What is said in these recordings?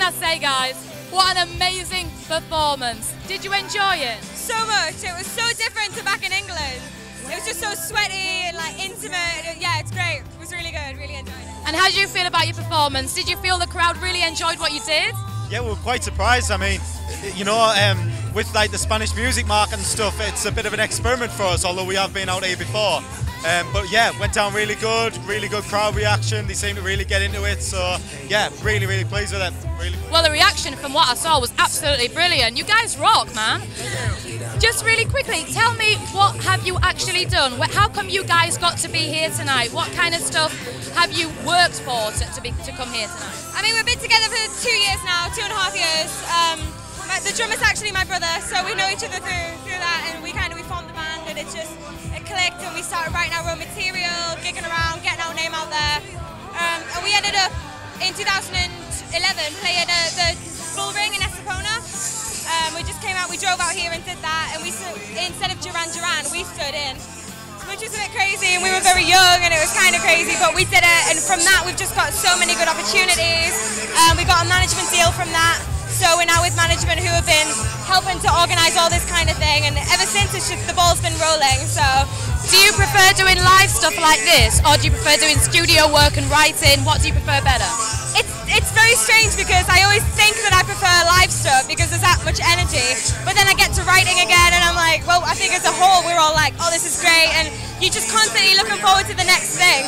can I say, guys? What an amazing performance. Did you enjoy it? So much. It was so different to back in England. It was just so sweaty and like intimate. Yeah, it's great. It was really good. Really enjoyed it. And how did you feel about your performance? Did you feel the crowd really enjoyed what you did? Yeah, we were quite surprised. I mean, you know, with like the Spanish music market and stuff, it's a bit of an experiment for us, although we have been out here before. But yeah, went down really good crowd reaction. They seemed to really get into it. So yeah, really pleased with it. Really. Well, the reaction from what I saw was absolutely brilliant. You guys rock, man. Just really quickly, tell me, what have you actually done? How come you guys got to be here tonight? What kind of stuff have you worked for to come here tonight? I mean, we've been together for 2 years now, 2.5 years. The drummer's actually my brother, so we know each other through that, and we formed the band, and it clicked, and we started writing our own material, gigging around, getting our name out there, and we ended up in 2011 playing the Bull Ring in Estepona. We just came out, we drove out here and did that, and we instead of Duran Duran, we stood in, which was a bit crazy, and we were very young, and it was kind of crazy, but we did it, and from that we've just got so many good opportunities. We got a management deal from that. So we're now with management who have been helping to organise all this kind of thing, and ever since it's just the ball's been rolling. So, do you prefer doing live stuff like this, or do you prefer doing studio work and writing? What do you prefer better? It's very strange because I always think that I prefer live stuff because there's that much energy, but then I get to writing again and I'm like, well, I think as a whole we're all like, oh, this is great, and you're just constantly looking forward to the next thing,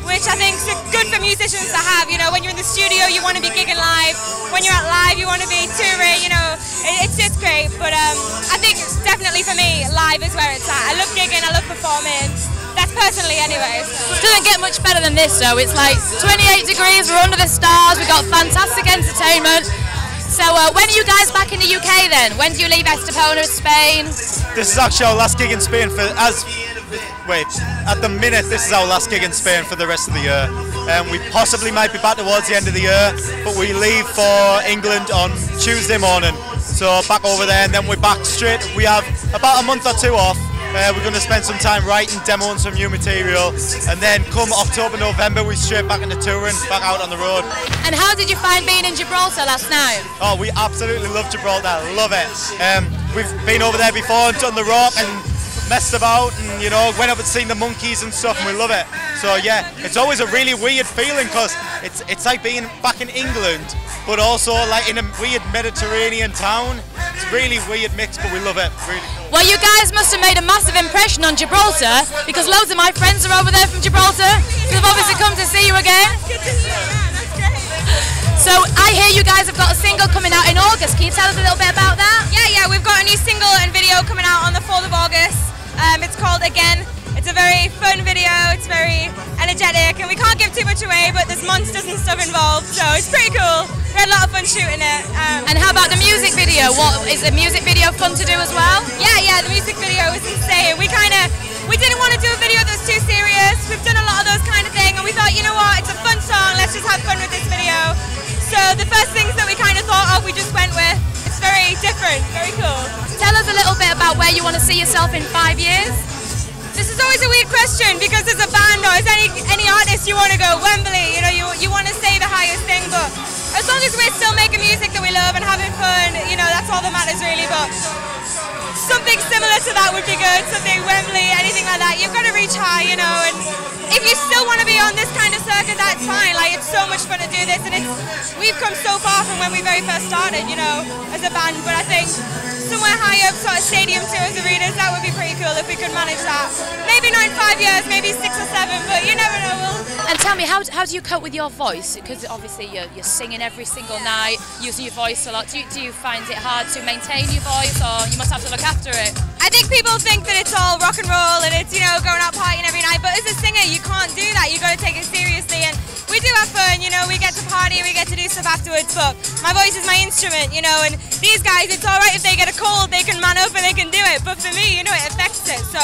which I think is good for musicians to have. You know, when you're in the studio, you want to be gigging live. When you're at live, you want to be touring. You know, it's great. But I think definitely for me, live is where it's at. I love gigging. I love performing. That's personally, anyway. Doesn't get much better than this, though. It's like 28 degrees. We're under the stars. We've got fantastic entertainment. So when are you guys back in the UK then? When do you leave Estepona, Spain? This is actually our last gig in Spain at the minute, this is our last gig in Spain for the rest of the year. We possibly might be back towards the end of the year, but we leave for England on Tuesday morning. So back over there, and then we're back straight. We have about a month or two off. We're going to spend some time writing, demoing some new material, and then come October, November, we're straight back into touring, back out on the road. And how did you find being in Gibraltar last night? Oh, we absolutely love Gibraltar, love it. We've been over there before and done the rock and messed about, and you know, went up and seen the monkeys and stuff, and we love it. So yeah, it's always a really weird feeling because it's like being back in England, but also like in a weird Mediterranean town. It's a really weird mix, but we love it. Really cool. Well, you guys must have made a massive impression on Gibraltar because loads of my friends are over there from Gibraltar. So they've obviously come to see you again. Good to see you. That's great. So I hear you guys have got a single coming out in August. Can you tell us a little bit about that? Yeah, we've got a new single and video coming out on the 4th of August. It's called Again. It's a very fun video, it's very energetic, and we can't give too much away, but there's monsters and stuff involved, so it's pretty cool. We had a lot of fun shooting it. And how about the music video? Is the music video fun to do as well? Yeah, the music video was insane. We didn't want to do a video that was too serious. We've done a lot of those kind of things, and we thought, you know what, it's a fun song, let's just have fun with this video. So the first things that we kind of thought of, we just went with. It's very different, very cool. Tell us a little bit about where you want to see yourself in 5 years. This is always a weird question because as a band or as any artist, you want to go Wembley, you know, you want to say the highest thing, but as long as we're still making music that we love and having fun, you know, that's all that matters really. But something similar to that would be good, something Wembley, anything like that. You've got to reach high, you know, and if you still want to be on this kind of circuit, that's fine. Like, it's so much fun to do this, and we've come so far from when we very first started, you know, as a band, but I think somewhere high up, sort of stadium tours, arenas, that would be pretty cool if we could manage that. Maybe not in 5 years, maybe 6 or 7, but you never know. And tell me, how do you cope with your voice? Because obviously you're singing every single night, using your voice a lot. Do you find it hard to maintain your voice, or you must have to look after it? I think people think that it's all rock and roll and it's, you know, going out partying every night, but as a singer you can't do that. You got to take it seriously, and we do have fun, you know, we get to party, we get to do stuff afterwards, but my voice is my instrument, you know, and these guys, it's alright if they get a cold, they can man up and they can do it, but for me, you know, it affects it, so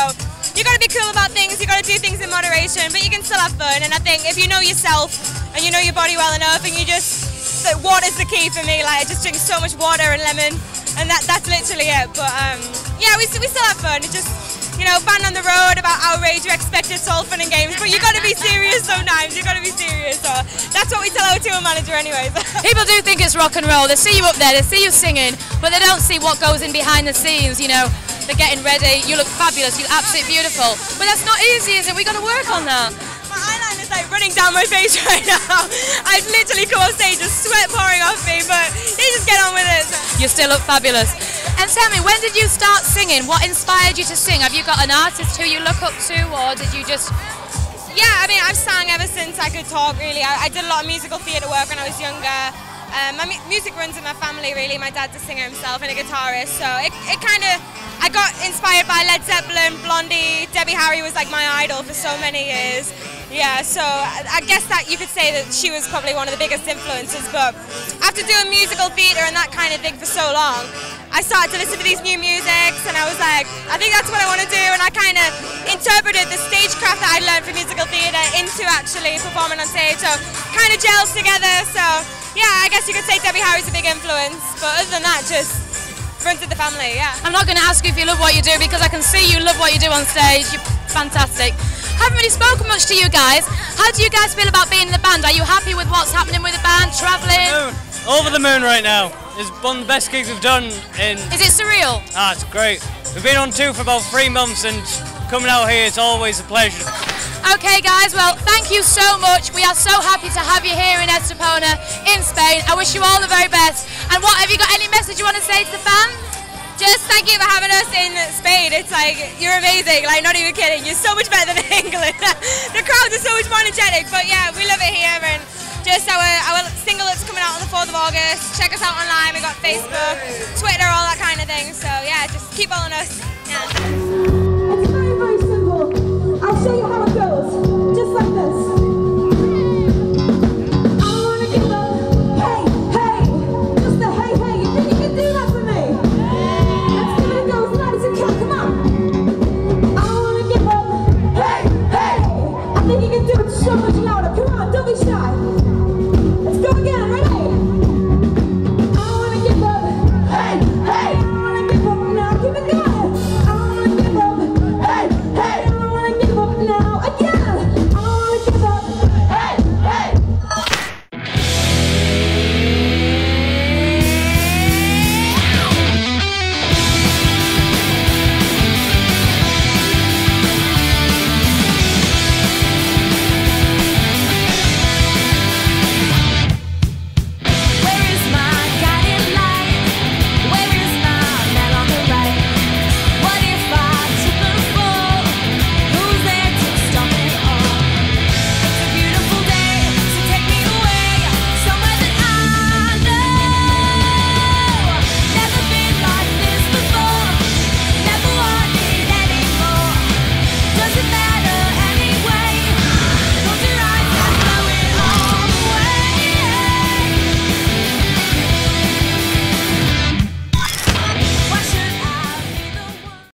you got to be cool about things, you got to do things in moderation, but you can still have fun. And I think if you know yourself and you know your body well enough, and you just, water's the key for me, like I just drink so much water and lemon, and that's literally it. But yeah, we still have fun. It's just you know, band on the road about outrage, you expected soul, fun and games, but you got to be serious sometimes, you got to be serious, so that's what we tell our tour manager anyways. People do think it's rock and roll. They see you up there, they see you singing, but they don't see what goes in behind the scenes, you know. They're getting ready, you look fabulous, you look absolutely beautiful, but that's not easy, is it? We got to work on that. My eyeliner is like running down my face right now. I've literally come off stage with sweat pouring off me, but you just get on with it. So. You still look fabulous. And tell me, when did you start singing? What inspired you to sing? Have you got an artist who you look up to, or did you just... Yeah, I mean, I've sang ever since I could talk, really. I did a lot of musical theatre work when I was younger. My music runs in my family, really. My dad's a singer himself and a guitarist, so it kind of... I got inspired by Led Zeppelin, Blondie, Debbie Harry was like my idol for so many years. Yeah, so I guess that you could say that she was probably one of the biggest influences, but after doing musical theatre and that kind of thing for so long, I started to listen to these new musics and I was like, I think that's what I want to do, and I kind of interpreted the stagecraft that I learned from musical theatre into actually performing on stage, so kind of gels together, so yeah, I guess you could say Debbie Harry's a big influence, but other than that, just runs in the family, yeah. I'm not going to ask you if you love what you do, because I can see you love what you do on stage. You're fantastic. Haven't really spoken much to you guys. How do you guys feel about being in the band? Are you happy with what's happening with the band, travelling? Over the moon right now. It's one of the best gigs we've done in... Is it surreal? Ah, it's great. We've been on tour for about 3 months and coming out here, it's always a pleasure. Okay guys, well thank you so much. We are so happy to have you here in Estepona in Spain. I wish you all the very best. And what, have you got any message you want to say to the fans? Just thank you for having us in Spain. It's like, you're amazing, like not even kidding. You're so much better than England. The crowds are so much more energetic, but yeah, we love it here. And just our single that's coming out on the 4th of August. Check us out online. We got Facebook, Twitter, all that kind of thing. So yeah, just keep following us. Yeah.